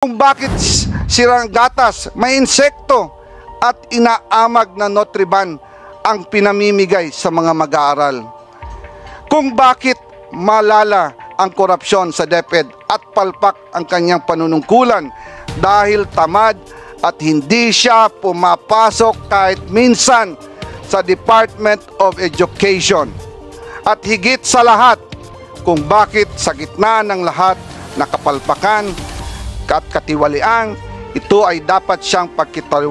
Kung bakit sirang gatas, may insekto at inaamag na Nutriban ang pinamimigay sa mga mag-aaral. Kung bakit malala ang korupsyon sa DepEd at palpak ang kanyang panunungkulan dahil tamad at hindi siya pumapasok kahit minsan sa Department of Education. At higit sa lahat, kung bakit sa gitna ng lahat na kapalpakan at katiwalian, ito ay dapat siyang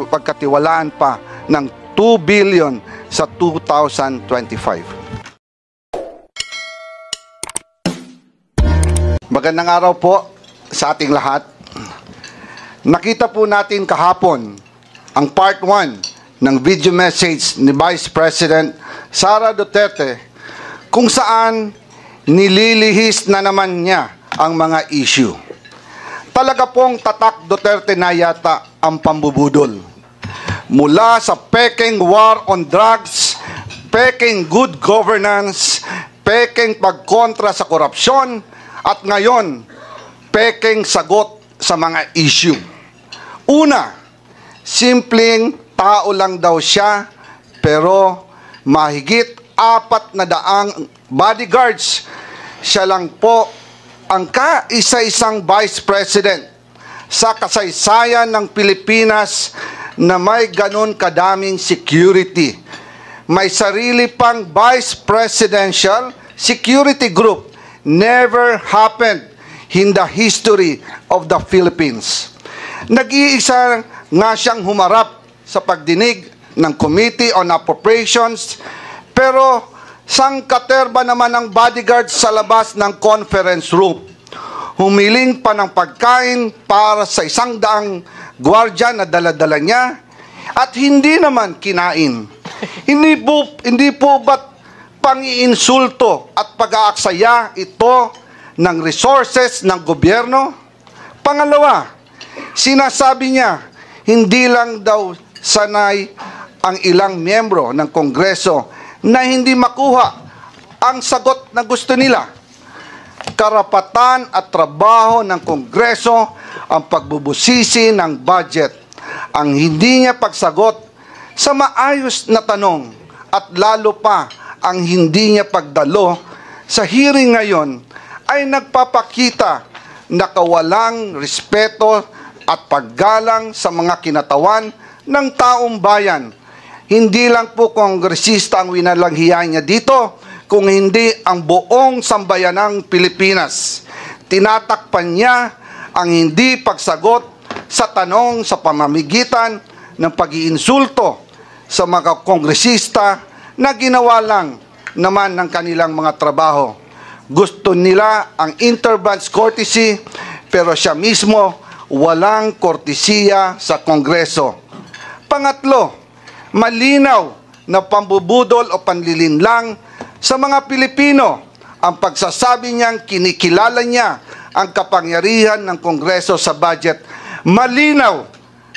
pagkatiwalaan pa ng 2 billion sa 2025. Magandang araw po sa ating lahat. Nakita po natin kahapon ang part 1 ng video message ni Vice President Sara Duterte kung saan nililihis na naman niya ang mga issue. Talaga pong tatak Duterte na yata ang pambubudol. Mula sa peking war on drugs, peking good governance, peking pagkontra sa korupsyon, at ngayon, peking sagot sa mga issue. Una, simpleng tao lang daw siya, pero mahigit 400 bodyguards. Siya lang po ang kaisa-isang Vice President sa kasaysayan ng Pilipinas na may ganun kadaming security. May sarili pang Vice Presidential Security Group. Never happened in the history of the Philippines. Nag-iisa nga siyang humarap sa pagdinig ng Committee on Appropriations, pero sangkaterba naman ang bodyguard sa labas ng conference room. Humiling pa ng pagkain para sa 100 gwardiya na dala-dala niya at hindi naman kinain. Hindi po ba't pang-iinsulto at pag-aaksaya ito ng resources ng gobyerno? Pangalawa, sinasabi niya hindi lang daw sanay ang ilang miyembro ng Kongreso na hindi makuha ang sagot na gusto nila. Karapatan at trabaho ng Kongreso ang pagbubusisi ng budget. Ang hindi niya pagsagot sa maayos na tanong at lalo pa ang hindi niya pagdalo sa hearing ngayon ay nagpapakita na kawalang respeto at paggalang sa mga kinatawan ng taong bayan. Hindi lang po kongresista ang winalanghiyan niya dito, kung hindi ang buong sambayanang Pilipinas. Tinatakpan niya ang hindi pagsagot sa tanong sa pamamagitan ng pag-iinsulto sa mga kongresista na ginawa lang naman ng kanilang mga trabaho. Gusto nila ang interbranch courtesy, pero siya mismo walang kortesiya sa Kongreso. Pangatlo, malinaw na pambubudol o panlilinlang sa mga Pilipino ang pagsasabi niyang kinikilala niya ang kapangyarihan ng Kongreso sa budget. Malinaw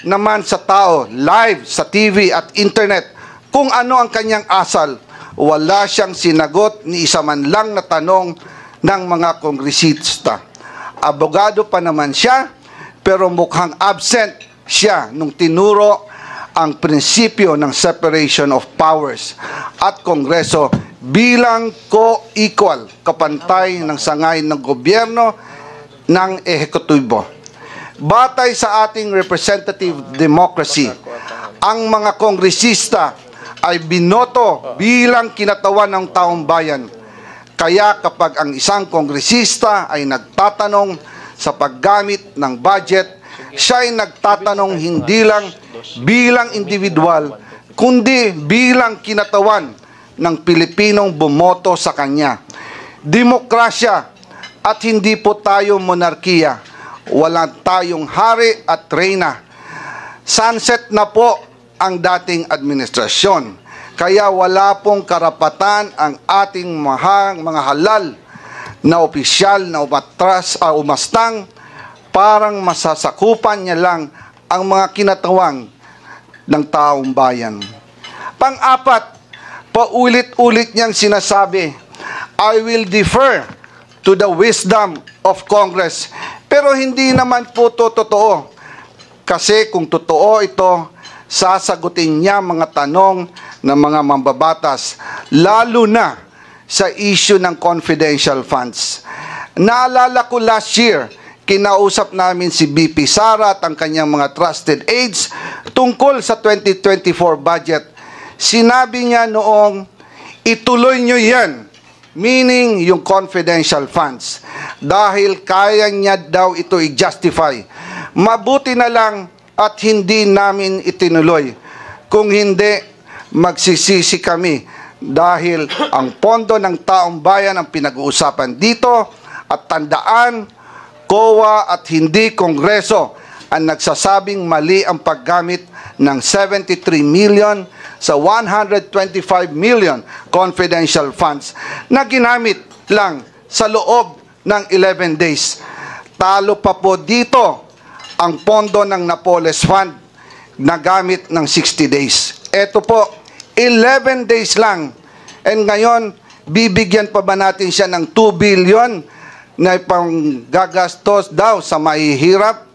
naman sa tao, live sa TV at internet, kung ano ang kanyang asal. Wala siyang sinagot ni isa man lang na tanong ng mga kongresista. Abogado pa naman siya, pero mukhang absent siya nung tinuro ang prinsipyo ng separation of powers at Kongreso bilang co-equal, kapantay ng sangay ng gobyerno ng ehekutibo. Batay sa ating representative democracy, ang mga kongresista ay binoto bilang kinatawan ng taong bayan. Kaya kapag ang isang kongresista ay nagtatanong sa paggamit ng budget, siya ay nagtatanong hindi lang bilang individual, kundi bilang kinatawan ng Pilipinong bumoto sa kanya. Demokrasya at hindi po tayo monarkiya. Wala tayong hari at reyna. Sunset na po ang dating administrasyon. Kaya wala pong karapatan ang ating mga halal na opisyal na umastang parang masasakupan niya lang ang mga kinatawang ng taong bayan. Pang-apat, paulit-ulit niyang sinasabi, I will defer to the wisdom of Congress. Pero hindi naman po to totoo. Kasi kung totoo ito, sasagutin niya mga tanong ng mga mambabatas, lalo na sa issue ng confidential funds. Naalala ko last year, kinausap namin si BP Sara at ang kanyang mga trusted aides tungkol sa 2024 budget. Sinabi niya noong, ituloy nyo yan, meaning yung confidential funds, dahil kaya niya daw ito i-justify. Mabuti na lang at hindi namin itinuloy. Kung hindi, magsisisi kami dahil ang pondo ng taong bayan ang pinag-uusapan dito at tandaan, COA at hindi Kongreso ang nagsasabing mali ang paggamit ng 73 million sa 125 million confidential funds na ginamit lang sa loob ng 11 days. Talo pa po dito ang pondo ng Napoles Fund na gamit ng 60 days. Ito po, 11 days lang. And ngayon, bibigyan pa ba natin siya ng 2 billion na panggagastos daw sa mahihirap?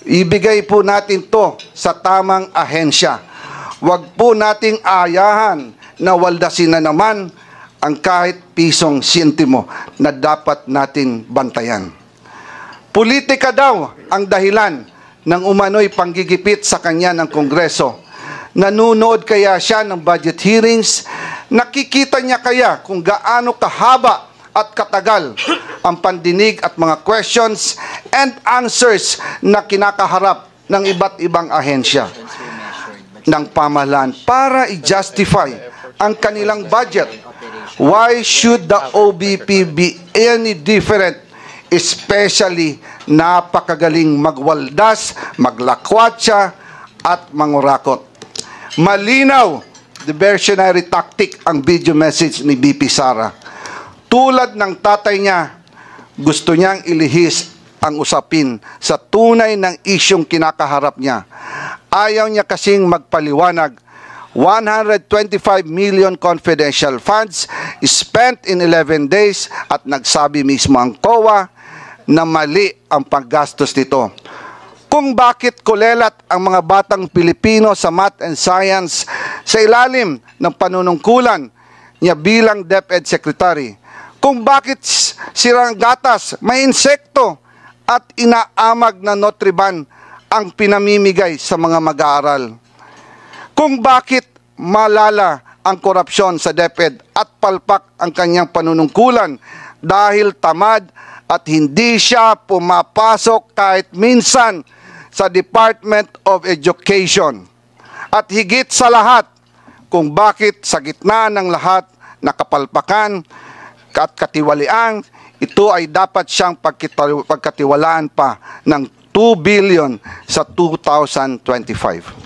Ibigay po natin to sa tamang ahensya. Huwag po nating ayahan na waldasin na naman ang kahit pisong sintimo na dapat natin bantayan. Politika daw ang dahilan ng umano'y panggigipit sa kanya ng Kongreso. Nanunood kaya siya ng budget hearings? Nakikita niya kaya kung gaano kahaba at katagal ang pandinig at mga questions and answers na kinakaharap ng iba't ibang ahensya ng pamahalaan para i-justify ang kanilang budget? Why should the OBP be any different? Especially napakagaling magwaldas, maglakwatsa at mangurakot. Malinaw, diversionary tactic ang video message ni BP Sara. Tulad ng tatay niya, gusto niyang ilihis ang usapin sa tunay ng isyong kinakaharap niya. Ayaw niya kasing magpaliwanag. 125 million confidential funds spent in 11 days at nagsabi mismo ang COA na mali ang paggastos nito. Kung bakit kulelat ang mga batang Pilipino sa math and science sa ilalim ng panunungkulan niya bilang DepEd Secretary. Kung bakit sirang gatas, may insekto at inaamag na Nutriban ang pinamimigay sa mga mag-aaral. Kung bakit malala ang korupsyon sa DepEd at palpak ang kanyang panunungkulan dahil tamad at hindi siya pumapasok kahit minsan sa Department of Education. At higit sa lahat, kung bakit sa gitna ng lahat na kapalpakan at katiwalian, ito ay dapat siyang pagkatiwalaan pa ng 2 billion sa 2025.